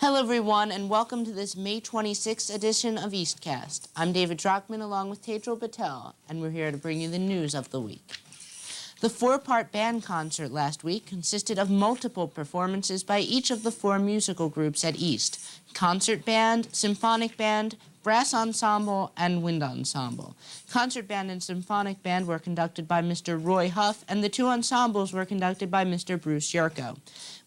Hello, everyone, and welcome to this May 26th edition of EastCast. I'm David Drockman along with Tejal Patel, and we're here to bring you the news of the week. The four-part band concert last week consisted of multiple performances by each of the four musical groups at East: concert band, symphonic band, brass ensemble, and wind ensemble. Concert band and symphonic band were conducted by Mr. Roy Huff, and the two ensembles were conducted by Mr. Bruce Yurko.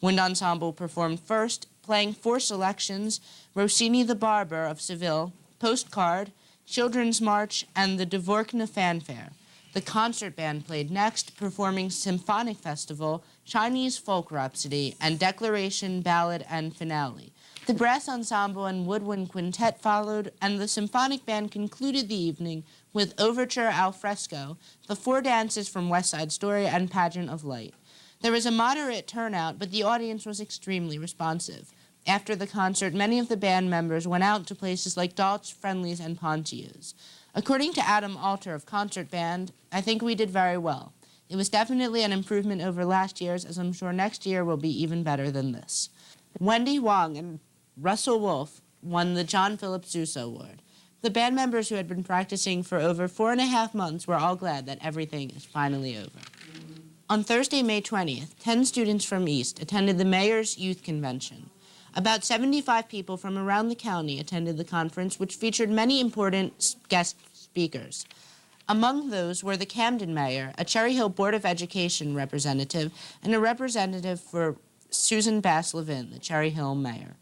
Wind ensemble performed first, playing four selections: Rossini the Barber of Seville, Postcard, Children's March, and the Dvorkina Fanfare. The concert band played next, performing Symphonic Festival, Chinese Folk Rhapsody, and Declaration, Ballad, and Finale. The brass ensemble and woodwind quintet followed, and the symphonic band concluded the evening with Overture al Fresco, the four dances from West Side Story, and Pageant of Light. There was a moderate turnout, but the audience was extremely responsive. After the concert, many of the band members went out to places like Dalt's, Friendly's, and Pontio's. According to Adam Alter of Concert Band, I think we did very well. It was definitely an improvement over last year's, as I'm sure next year will be even better than this. Wendy Wong and Russell Wolfe won the John Philip Sousa Award. The band members who had been practicing for over 4.5 months were all glad that everything is finally over. On Thursday, May 20th, 10 students from East attended the Mayor's Youth Convention. About 75 people from around the county attended the conference, which featured many important guest speakers. Among those were the Camden Mayor, a Cherry Hill Board of Education representative, and a representative for Susan Bass Levin, the Cherry Hill Mayor.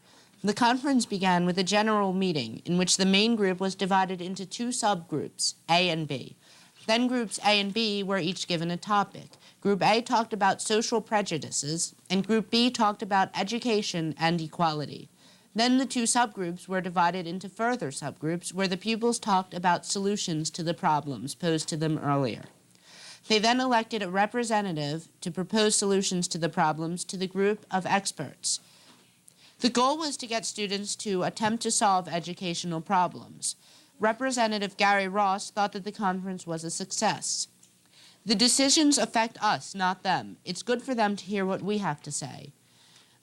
The conference began with a general meeting in which the main group was divided into two subgroups, A and B. Then groups A and B were each given a topic. Group A talked about social prejudices, and Group B talked about education and equality. Then the two subgroups were divided into further subgroups where the pupils talked about solutions to the problems posed to them earlier. They then elected a representative to propose solutions to the problems to the group of experts. The goal was to get students to attempt to solve educational problems. Representative Gary Ross thought that the conference was a success. The decisions affect us, not them. It's good for them to hear what we have to say.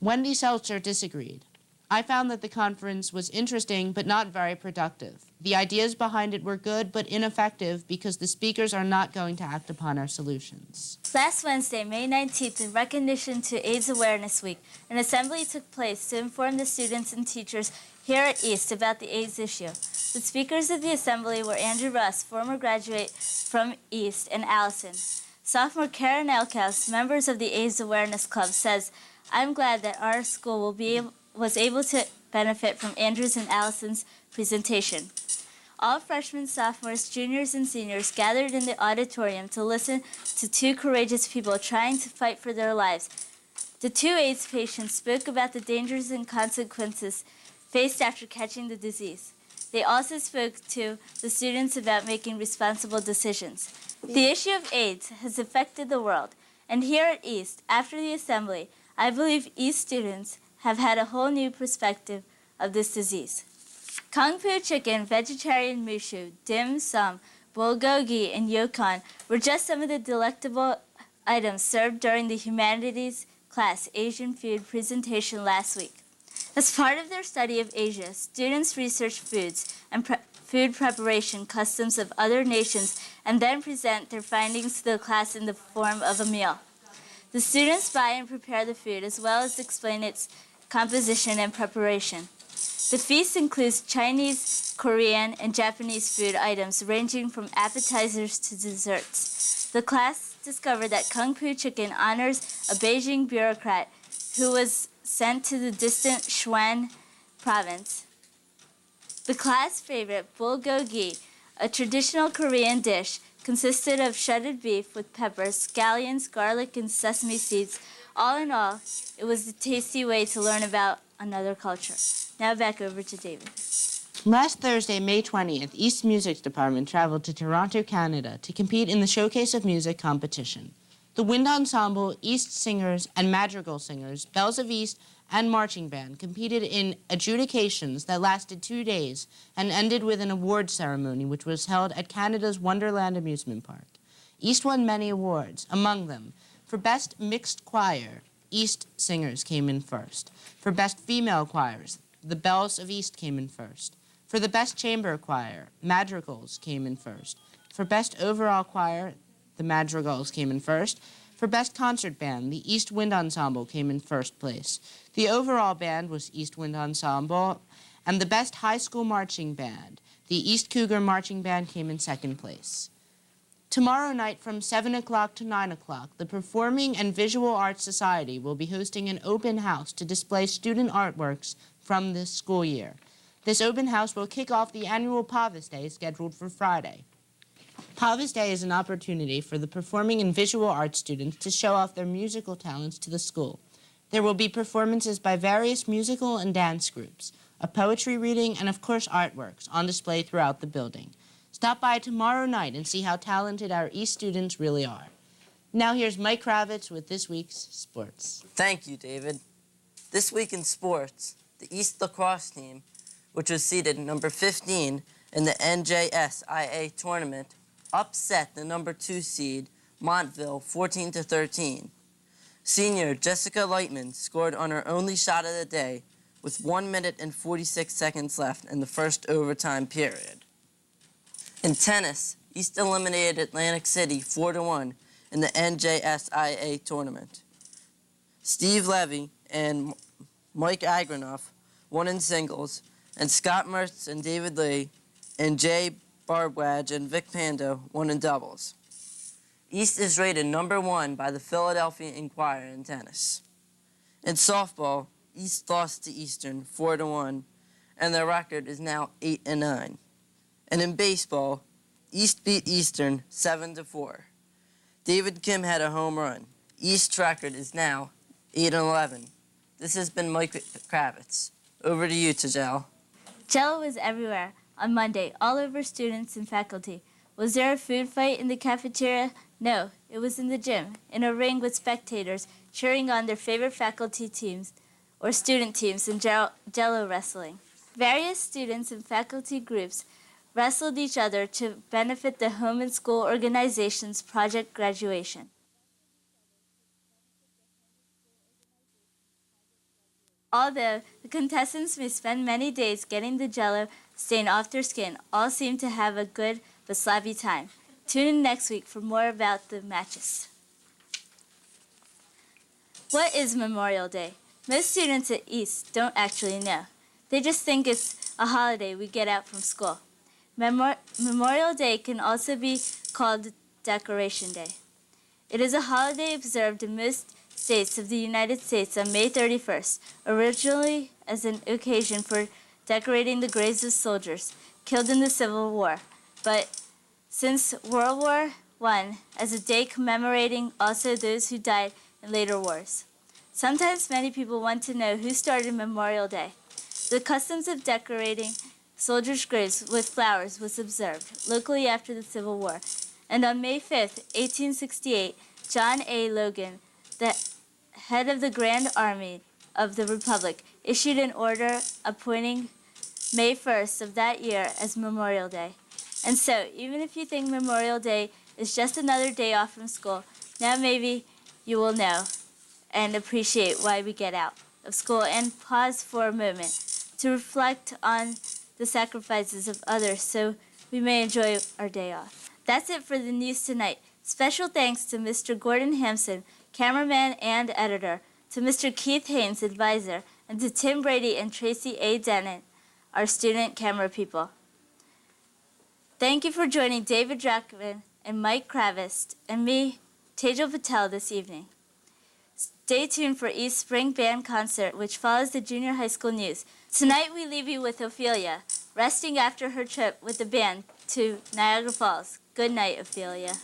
Wendy Seltzer disagreed. I found that the conference was interesting but not very productive. The ideas behind it were good but ineffective because the speakers are not going to act upon our solutions. Last Wednesday, May 19th, in recognition to AIDS Awareness Week, an assembly took place to inform the students and teachers here at East about the AIDS issue. The speakers of the assembly were Andrew Russ, former graduate from East, and Allison. Sophomore Karen Elkaus, members of the AIDS Awareness Club, says, "I'm glad that our school was able to benefit from Andrew's and Allison's presentation." All freshmen, sophomores, juniors, and seniors gathered in the auditorium to listen to two courageous people trying to fight for their lives. The two AIDS patients spoke about the dangers and consequences faced after catching the disease. They also spoke to the students about making responsible decisions. The issue of AIDS has affected the world, and here at East, after the assembly, I believe East students have had a whole new perspective of this disease. Kung Fu chicken, vegetarian mushu, dim sum, bulgogi, and yokon were just some of the delectable items served during the Humanities class Asian food presentation last week. As part of their study of Asia, students research foods and food preparation customs of other nations and then present their findings to the class in the form of a meal. The students buy and prepare the food as well as explain its composition and preparation. The feast includes Chinese, Korean, and Japanese food items ranging from appetizers to desserts. The class discovered that Kung Fu chicken honors a Beijing bureaucrat who was sent to the distant Sichuan province. The class favorite, bulgogi, a traditional Korean dish, consisted of shredded beef with peppers, scallions, garlic, and sesame seeds. All in all, it was a tasty way to learn about another culture. Now back over to David. Last Thursday, May 20th, East Music's department traveled to Toronto, Canada to compete in the Showcase of Music competition. The Wind Ensemble, East Singers, and Madrigal Singers, Bells of East, and Marching Band competed in adjudications that lasted 2 days and ended with an award ceremony which was held at Canada's Wonderland Amusement Park. East won many awards, among them, for Best Mixed Choir, East Singers came in first. For Best Female Choirs, the Bells of East came in first. For the Best Chamber Choir, Madrigals came in first. For Best Overall Choir, the Madrigals came in first. For Best Concert Band, the East Wind Ensemble came in first place. The overall band was East Wind Ensemble, and the Best High School Marching Band, the East Cougar Marching Band, came in second place. Tomorrow night from 7 o'clock to 9 o'clock, the Performing and Visual Arts Society will be hosting an open house to display student artworks from this school year. This open house will kick off the annual Pavis Day scheduled for Friday. Pavis Day is an opportunity for the performing and visual arts students to show off their musical talents to the school. There will be performances by various musical and dance groups, a poetry reading, and of course artworks on display throughout the building. Stop by tomorrow night and see how talented our East students really are. Now here's Mike Kravitz with this week's sports. Thank you, David. This week in sports, the East lacrosse team, which was seeded number 15 in the NJSIA tournament, upset the number 2 seed, Montville, 14-13. Senior Jessica Lightman scored on her only shot of the day with 1 minute and 46 seconds left in the first overtime period. In tennis, East eliminated Atlantic City 4-1 in the NJSIA tournament. Steve Levy and Mike Agranoff won in singles, and Scott Mertz and David Lee and Jay Barbwadge and Vic Pando won in doubles. East is rated number 1 by the Philadelphia Inquirer in tennis. In softball, East lost to Eastern 4-1, and their record is now 8-9. And in baseball, East beat Eastern 7-4. David Kim had a home run. East's record is now 8-11. This has been Mike Kravitz. Over to you, Tajal. Jello was everywhere on Monday, all over students and faculty. Was there a food fight in the cafeteria? No, it was in the gym, in a ring with spectators cheering on their favorite faculty teams or student teams in Jello wrestling. Various students and faculty groups wrestled each other to benefit the home and school organization's project graduation. Although the contestants may spend many days getting the Jello stain off their skin, all seem to have a good but sloppy time. Tune in next week for more about the matches. What is Memorial Day? Most students at East don't actually know. They just think it's a holiday we get out from school. Memorial Day can also be called Decoration Day. It is a holiday observed in most states of the United States on May 31st, originally as an occasion for decorating the graves of soldiers killed in the Civil War, but since World War I, as a day commemorating also those who died in later wars. Sometimes many people want to know who started Memorial Day. The customs of decorating soldiers' graves with flowers was observed locally after the Civil War, and on May 5, 1868, John A. Logan, the head of the Grand Army of the Republic, issued an order appointing May 1st of that year as Memorial Day. And so, even if you think Memorial Day is just another day off from school, now maybe you will know and appreciate why we get out of school and pause for a moment to reflect on the sacrifices of others so we may enjoy our day off. That's it for the news tonight. Special thanks to Mr. Gordon Hampson, cameraman and editor, to Mr. Keith Haynes, advisor, and to Tim Brady and Tracy A. Dennett, our student camera people. Thank you for joining David Drachman and Mike Kravitz and me, Tejal Patel, this evening. Stay tuned for East Spring Band Concert, which follows the junior high school news. Tonight we leave you with Ophelia, resting after her trip with the band to Niagara Falls. Good night, Ophelia.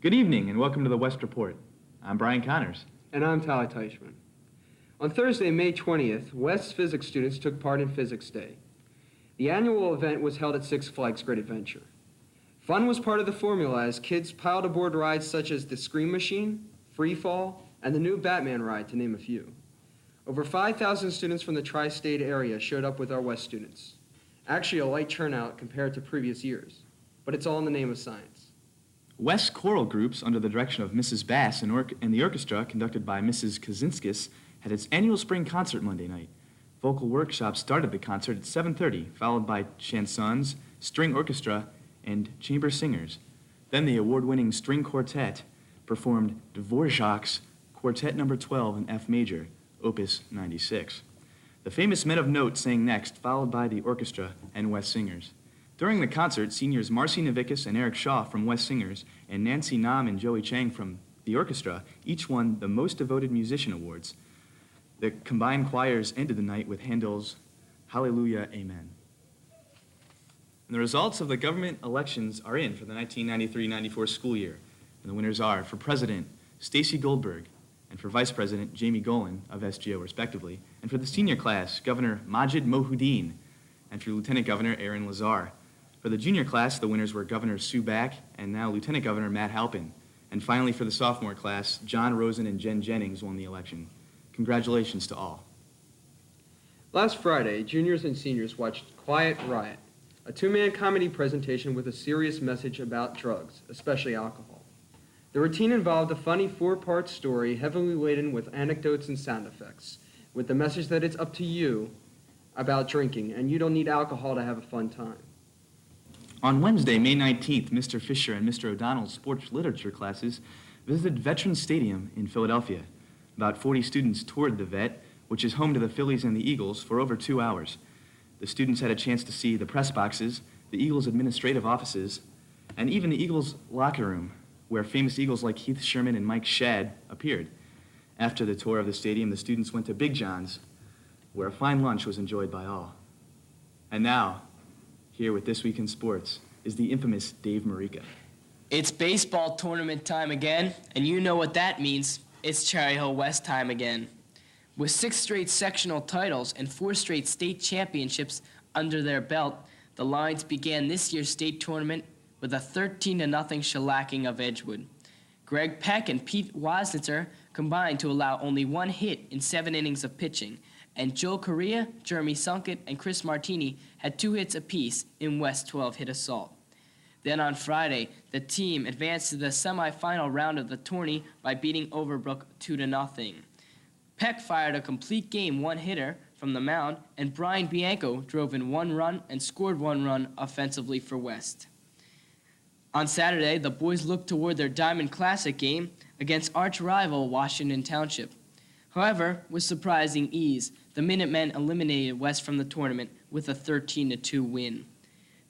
Good evening and welcome to the West Report. I'm Brian Connors. And I'm Tyler Teichman. On Thursday, May 20th, West's physics students took part in Physics Day. The annual event was held at Six Flags Great Adventure. Fun was part of the formula as kids piled aboard rides such as the Scream Machine, Free Fall, and the new Batman ride, to name a few. Over 5,000 students from the tri-state area showed up with our West students. Actually, a light turnout compared to previous years, but it's all in the name of science. West choral groups, under the direction of Mrs. Bass and the orchestra, conducted by Mrs. Kaczynskis, had its annual spring concert Monday night. Vocal workshops started the concert at 7:30, followed by chansons, string orchestra, and chamber singers. Then the award-winning string quartet performed Dvorak's Quartet No. 12 in F major, Opus 96. The famous men of note sang next, followed by the orchestra and West singers. During the concert, seniors Marcy Navikas and Eric Shaw from West Singers and Nancy Nam and Joey Chang from the orchestra each won the Most Devoted Musician Awards. The combined choirs ended the night with Handel's Hallelujah, Amen. And the results of the government elections are in for the 1993-94 school year. And the winners are, for president, Stacy Goldberg, and for vice president, Jamie Golan of SGO, respectively. And for the senior class, Governor Majid Mohuddin, and for lieutenant governor, Aaron Lazar. For the junior class, the winners were Governor Sue Back and now Lieutenant Governor Matt Halpin. And finally, for the sophomore class, John Rosen and Jen Jennings won the election. Congratulations to all. Last Friday, juniors and seniors watched Quiet Riot, a two-man comedy presentation with a serious message about drugs, especially alcohol. The routine involved a funny four-part story heavily laden with anecdotes and sound effects, with the message that it's up to you about drinking, and you don't need alcohol to have a fun time. On Wednesday, May 19th, Mr. Fisher and Mr. O'Donnell's sports literature classes visited Veterans Stadium in Philadelphia. About 40 students toured the Vet, which is home to the Phillies and the Eagles, for over 2 hours. The students had a chance to see the press boxes, the Eagles' administrative offices, and even the Eagles' locker room, where famous Eagles like Heath Sherman and Mike Shadd appeared. After the tour of the stadium, the students went to Big John's, where a fine lunch was enjoyed by all. And now, here with This Week in Sports, is the infamous Dave Marica. It's baseball tournament time again, and you know what that means. It's Cherry Hill West time again. With 6 straight sectional titles and 4 straight state championships under their belt, the Lions began this year's state tournament with a 13-0 shellacking of Edgewood. Greg Peck and Pete Wasnitzer combined to allow only 1 hit in 7 innings of pitching, and Joe Correa, Jeremy Sunkett, and Chris Martini had 2 hits apiece in West's 12-hit assault. Then on Friday, the team advanced to the semifinal round of the tourney by beating Overbrook 2-0. Peck fired a complete game 1-hitter from the mound, and Brian Bianco drove in 1 run and scored 1 run offensively for West. On Saturday, the boys looked toward their Diamond Classic game against arch-rival Washington Township. However, with surprising ease, the Minutemen eliminated West from the tournament with a 13-2 win.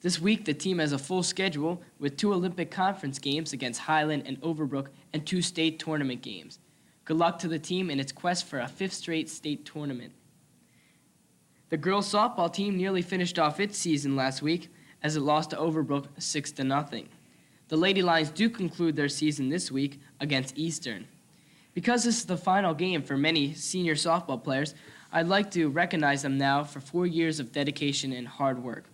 This week, the team has a full schedule with 2 Olympic Conference games against Highland and Overbrook and 2 state tournament games. Good luck to the team in its quest for a 5th straight state tournament. The girls' softball team nearly finished off its season last week as it lost to Overbrook 6-0. The Lady Lions do conclude their season this week against Eastern. Because this is the final game for many senior softball players, I'd like to recognize them now for 4 years of dedication and hard work.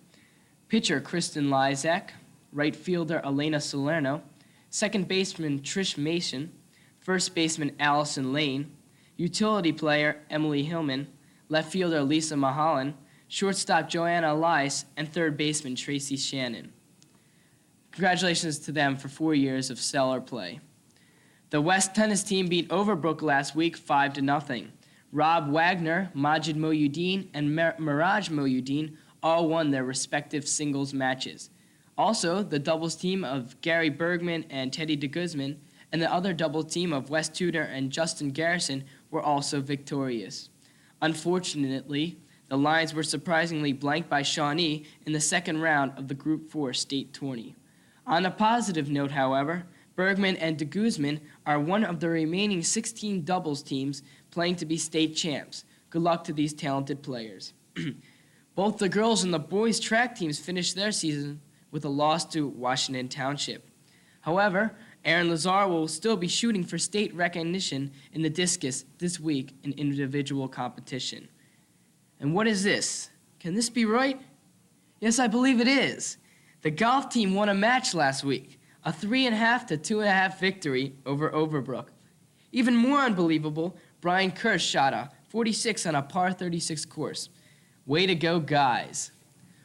Pitcher Kristen Lysak, right fielder Elena Salerno, second baseman Trish Mason, first baseman Allison Lane, utility player Emily Hillman, left fielder Lisa Mahalan, shortstop Joanna Elias, and third baseman Tracy Shannon. Congratulations to them for 4 years of stellar play. The West tennis team beat Overbrook last week 5-0. Rob Wagner, Majid Mohuddin, and Miraj Mohuddin all won their respective singles matches. Also, the doubles team of Gary Bergman and Teddy DeGuzman and the other double team of Wes Tudor and Justin Garrison were also victorious. Unfortunately, the Lions were surprisingly blanked by Shawnee in the second round of the Group 4 state tourney. On a positive note, however, Bergman and DeGuzman are one of the remaining 16 doubles teams playing to be state champs. Good luck to these talented players. Both the girls and the boys track teams finished their season with a loss to Washington Township. However, Aaron Lazar will still be shooting for state recognition in the discus this week in individual competition. And what is this? Can this be right? Yes, I believe it is. The golf team won a match last week, a 3.5 to 2.5 victory over Overbrook. Even more unbelievable, Brian Kirsch shot a 46 on a par 36 course. Way to go, guys.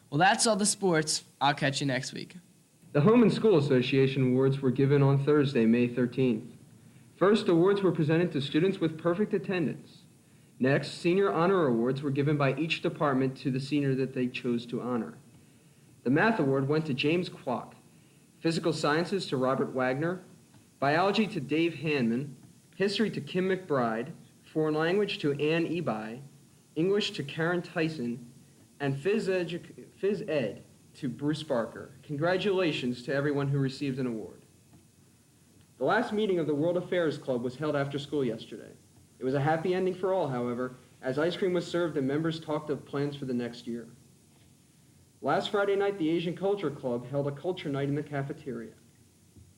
Well, that's all the sports. I'll catch you next week. The Home and School Association awards were given on Thursday, May 13th. First, awards were presented to students with perfect attendance. Next, senior honor awards were given by each department to the senior that they chose to honor. The Math Award went to James Kwok, Physical Sciences to Robert Wagner, Biology to Dave Hanman, History to Kim McBride, Foreign Language to Ann Ebi, English to Karen Tyson, and Phys Ed to Bruce Barker. Congratulations to everyone who received an award. The last meeting of the World Affairs Club was held after school yesterday. It was a happy ending for all, however, as ice cream was served and members talked of plans for the next year. Last Friday night, the Asian Culture Club held a culture night in the cafeteria.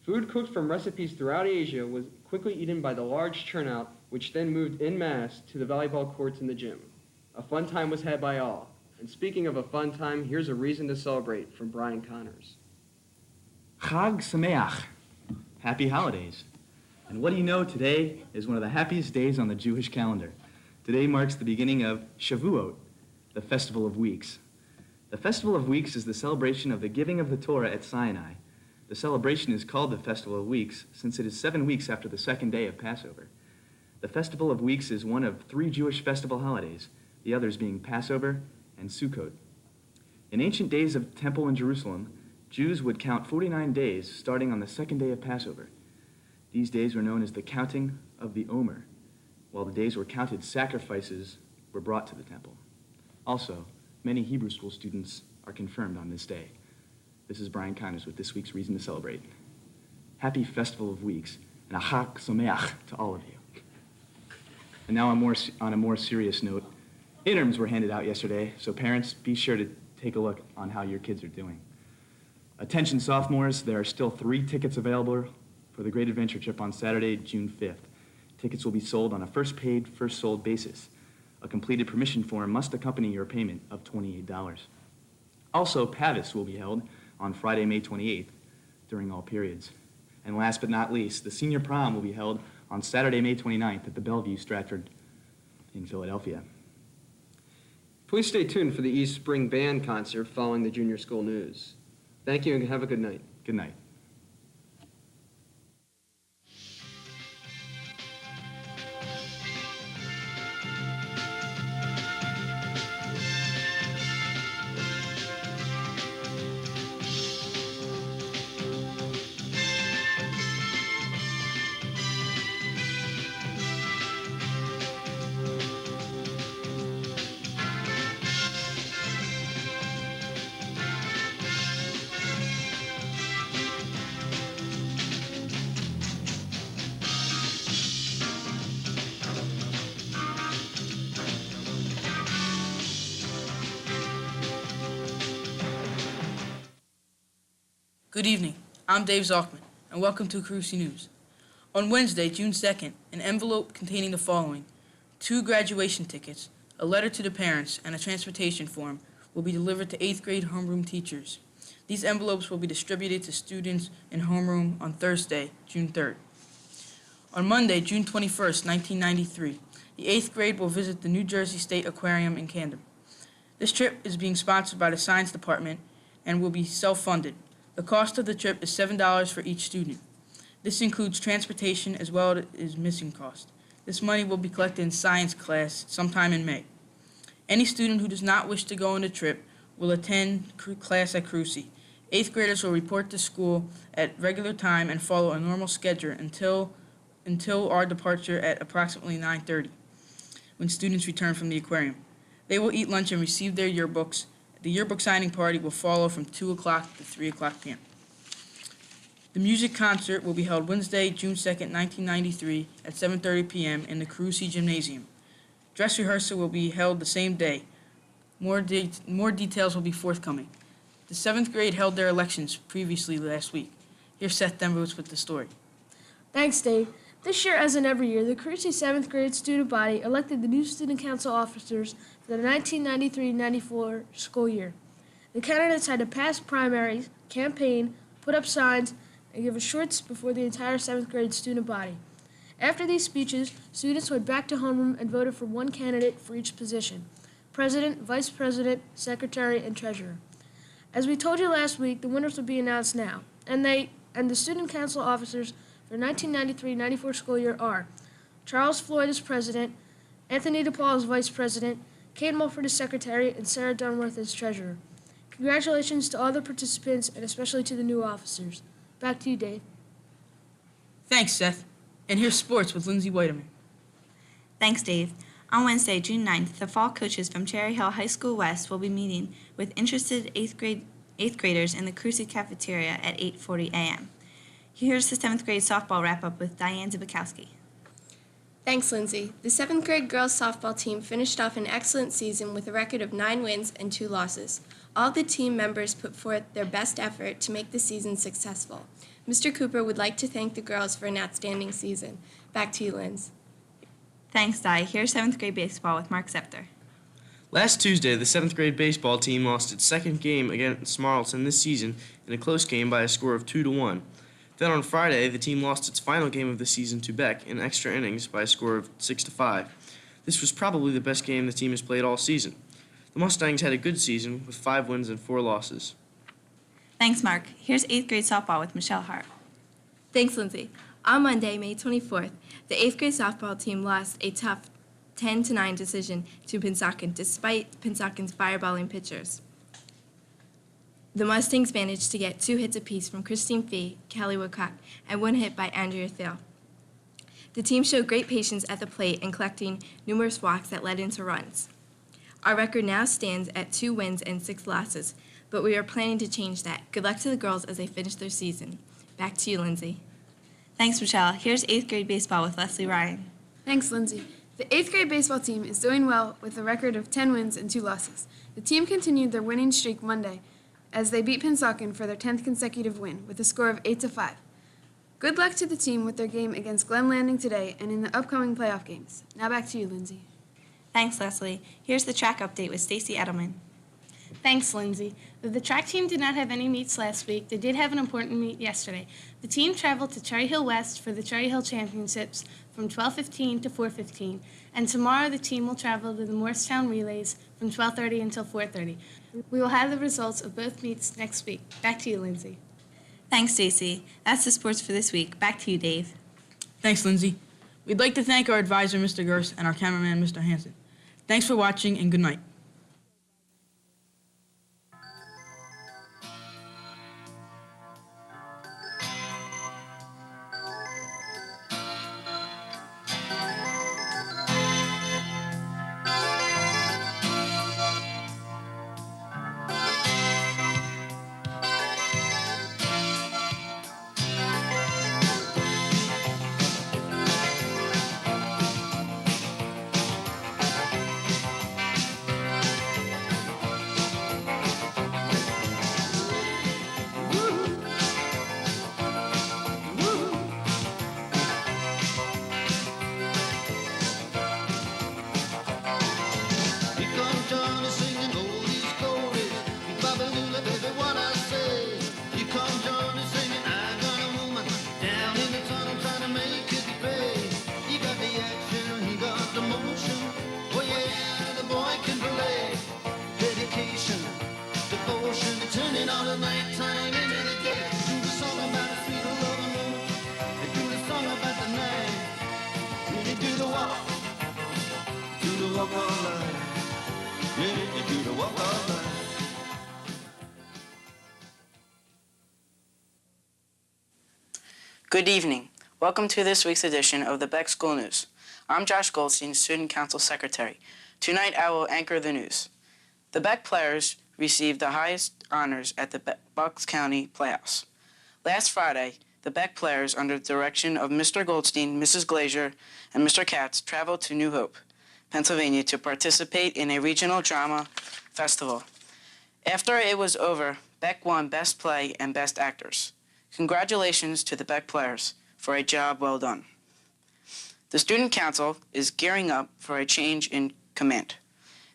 Food cooked from recipes throughout Asia was quickly eaten by the large turnout, which then moved en masse to the volleyball courts in the gym. A fun time was had by all. And speaking of a fun time, here's a reason to celebrate from Brian Connors. Chag Sameach. Happy holidays. And what do you know, today is one of the happiest days on the Jewish calendar. Today marks the beginning of Shavuot, the Festival of Weeks. The Festival of Weeks is the celebration of the giving of the Torah at Sinai. The celebration is called the Festival of Weeks since it is 7 weeks after the second day of Passover. The Festival of Weeks is one of 3 Jewish festival holidays, the others being Passover and Sukkot. In ancient days of the Temple in Jerusalem, Jews would count 49 days starting on the second day of Passover. These days were known as the counting of the Omer. While the days were counted, sacrifices were brought to the temple. Also, many Hebrew school students are confirmed on this day. This is Brian Connors with this week's Reason to Celebrate. Happy Festival of Weeks, and a Chag Sameach to all of you. And now on a more serious note, interims were handed out yesterday, so parents, be sure to take a look on how your kids are doing. Attention sophomores, there are still 3 tickets available for the Great Adventure Trip on Saturday, June 5th. Tickets will be sold on a first paid, first sold basis. A completed permission form must accompany your payment of $28. Also, PAVIS will be held on Friday, May 28th during all periods. And last but not least, the senior prom will be held on Saturday, May 29th at the Bellevue Stratford in Philadelphia. Please stay tuned for the East Spring Band concert following the junior school news. Thank you and have a good night. Good night. Good evening. I'm Dave Zochman, and welcome to Carusi News. On Wednesday, June 2nd, an envelope containing the following: 2 graduation tickets, a letter to the parents, and a transportation form will be delivered to 8th grade homeroom teachers. These envelopes will be distributed to students in homeroom on Thursday, June 3rd. On Monday, June 21st, 1993, the 8th grade will visit the New Jersey State Aquarium in Camden. This trip is being sponsored by the Science Department and will be self-funded. The cost of the trip is $7 for each student. This includes transportation as well as missing cost. This money will be collected in science class sometime in May. Any student who does not wish to go on the trip will attend class at Carusi. 8th graders will report to school at regular time and follow a normal schedule until our departure at approximately 9:30, when students return from the aquarium. They will eat lunch and receive their yearbooks. The yearbook signing party will follow from 2 o'clock to 3 o'clock p.m. The music concert will be held Wednesday, June 2nd, 1993 at 7:30 p.m. in the Carusi Gymnasium. Dress rehearsal will be held the same day. More details will be forthcoming. The 7th grade held their elections previously last week. Here's Seth Denbowitz with the story. Thanks, Dave. This year, as in every year, the Carusi 7th grade student body elected the new student council officers for the 1993-94 school year. The candidates had to pass primaries, campaign, put up signs, and give a short before the entire 7th grade student body. After these speeches, students went back to homeroom and voted for one candidate for each position: president, vice president, secretary, and treasurer. As we told you last week, the winners will be announced now, and the student council officers for the 1993-94 school year are Charles Floyd as president, Anthony DePaul as vice president, Kate Mulford as secretary, and Sarah Dunworth as treasurer. Congratulations to all the participants, and especially to the new officers. Back to you, Dave. Thanks, Seth. And here's sports with Lindsay Whiteman. Thanks, Dave. On Wednesday, June 9th, the fall coaches from Cherry Hill High School West will be meeting with interested eighth graders in the Carusi cafeteria at 8:40 a.m. Here's the 7th grade softball wrap-up with Diane Zibikowski. Thanks, Lindsay. The 7th grade girls softball team finished off an excellent season with a record of 9 wins and 2 losses. All the team members put forth their best effort to make the season successful. Mr. Cooper would like to thank the girls for an outstanding season. Back to you, Linz. Thanks, Di. Here's 7th grade baseball with Mark Zepter. Last Tuesday, the 7th grade baseball team lost its second game against Marlton this season in a close game by a score of 2-1. Then on Friday, the team lost its final game of the season to Beck in extra innings by a score of 6-5. This was probably the best game the team has played all season. The Mustangs had a good season with 5 wins and 4 losses. Thanks, Mark. Here's 8th grade softball with Michelle Hart. Thanks, Lindsay. On Monday, May 24th, the 8th grade softball team lost a tough 10-9 decision to Pennsauken, despite Pensauken's fireballing pitchers. The Mustangs managed to get 2 hits apiece from Christine Fee, Callie Woodcock, and 1 hit by Andrea Thiel. The team showed great patience at the plate in collecting numerous walks that led into runs. Our record now stands at 2 wins and 6 losses, but we are planning to change that. Good luck to the girls as they finish their season. Back to you, Lindsay. Thanks, Michelle. Here's 8th grade baseball with Leslie Ryan. Thanks, Lindsay. The 8th grade baseball team is doing well with a record of 10 wins and 2 losses. The team continued their winning streak Monday as they beat Pensauken for their 10th consecutive win with a score of 8-5. Good luck to the team with their game against Glen Landing today and in the upcoming playoff games. Now back to you, Lindsay. Thanks, Leslie. Here's the track update with Stacy Edelman. Thanks, Lindsay. Though the track team did not have any meets last week, they did have an important meet yesterday. The team traveled to Cherry Hill West for the Cherry Hill Championships from 12:15 to 4:15, and tomorrow the team will travel to the Morristown Relays from 12:30 until 4:30. We will have the results of both meets next week. Back to you, Lindsay. Thanks, Stacy. That's the sports for this week. Back to you, Dave. Thanks, Lindsay. We'd like to thank our advisor, Mr. Gerst, and our cameraman, Mr. Hansen. Thanks for watching, and good night. Good evening. Welcome to this week's edition of the Beck School News. I'm Josh Goldstein, Student Council Secretary. Tonight I will anchor the news. The Beck players received the highest honors at the Bucks County Playhouse. Last Friday, the Beck players, under the direction of Mr. Goldstein, Mrs. Glazier, and Mr. Katz, traveled to New Hope, Pennsylvania, to participate in a regional drama festival. After it was over, Beck won Best Play and Best Actors. Congratulations to the Beck players. for a job well done. The Student Council is gearing up for a change in command.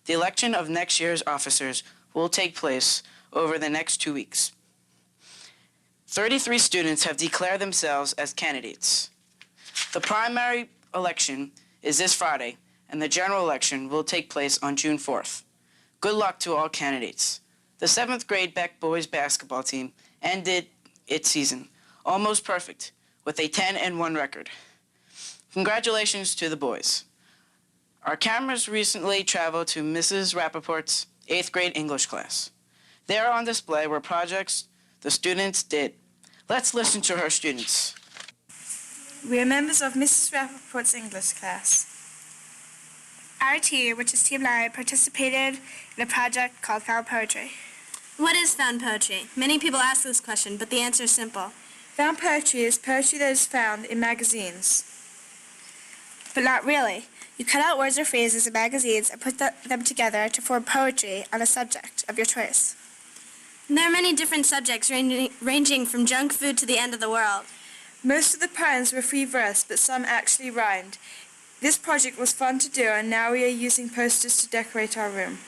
The election of next year's officers will take place over the next 2 weeks. 33 students have declared themselves as candidates. The primary election is this Friday, and the general election will take place on June 4th. Good luck to all candidates. The 7th grade Beck boys basketball team ended its season almost perfect with a 10-1 record. Congratulations to the boys. Our cameras recently traveled to Mrs. Rappaport's 8th grade English class. There on display were projects the students did. Let's listen to her students. We are members of Mrs. Rappaport's English class. Our team, which is Team 9, participated in a project called Found Poetry. What is found poetry? Many people ask this question, but the answer is simple. Found poetry is poetry that is found in magazines. But not really. You cut out words or phrases in magazines and put them together to form poetry on a subject of your choice. There are many different subjects ranging from junk food to the end of the world. Most of the poems were free verse, but some actually rhymed. This project was fun to do, and now we are using posters to decorate our room.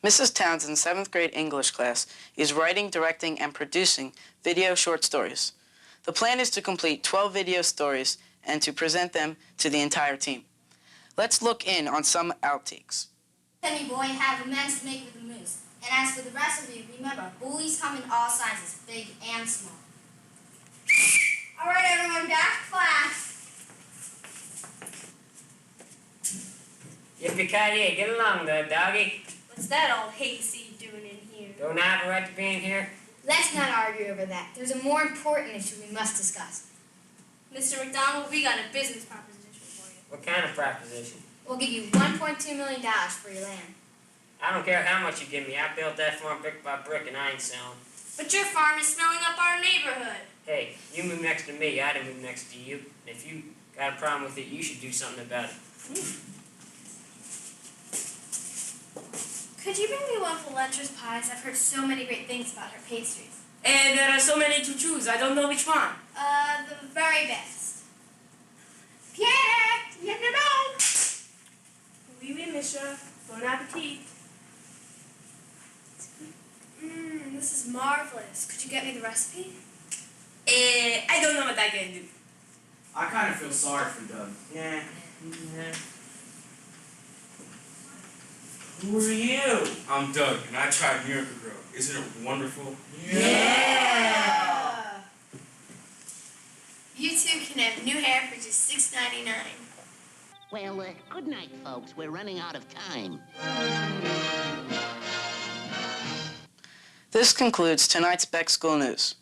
Mrs. Townsend's 7th grade English class is writing, directing, and producing video short stories. The plan is to complete 12 video stories and to present them to the entire team. Let's look in on some outtakes. Penny boy have amends to make with the moose. And as for the rest of you, remember, bullies come in all sizes, big and small. All right, everyone, back to class. Yippee-ki-yay, get along there, doggy. What's that old hayseed doing in here? Don't I have a right to be in here? Let's not argue over that. There's a more important issue we must discuss. Mr. McDonald, we got a business proposition for you. What kind of proposition? We'll give you $1.2 million for your land. I don't care how much you give me. I built that farm brick by brick and I ain't selling. But your farm is smelling up our neighborhood. Hey, you move next to me, I didn't move next to you. And if you got a problem with it, you should do something about it. Could you bring me one for Lencher's Pies? I've heard so many great things about her pastries. And there are so many to choose. I don't know which one. The very best. Pierre, you know. Oui, oui, monsieur. Bon appetit. This is marvelous. Could you get me the recipe? I don't know what I can do. I kind of feel sorry for Doug. Nah. Who are you? I'm Doug, and I tried Miracle Grow. Isn't it wonderful? Yeah! You two can have new hair for just $6.99. Well, good night, folks. We're running out of time. This concludes tonight's Beck School News.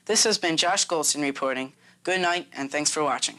This has been Josh Goldstein reporting. Good night, and thanks for watching.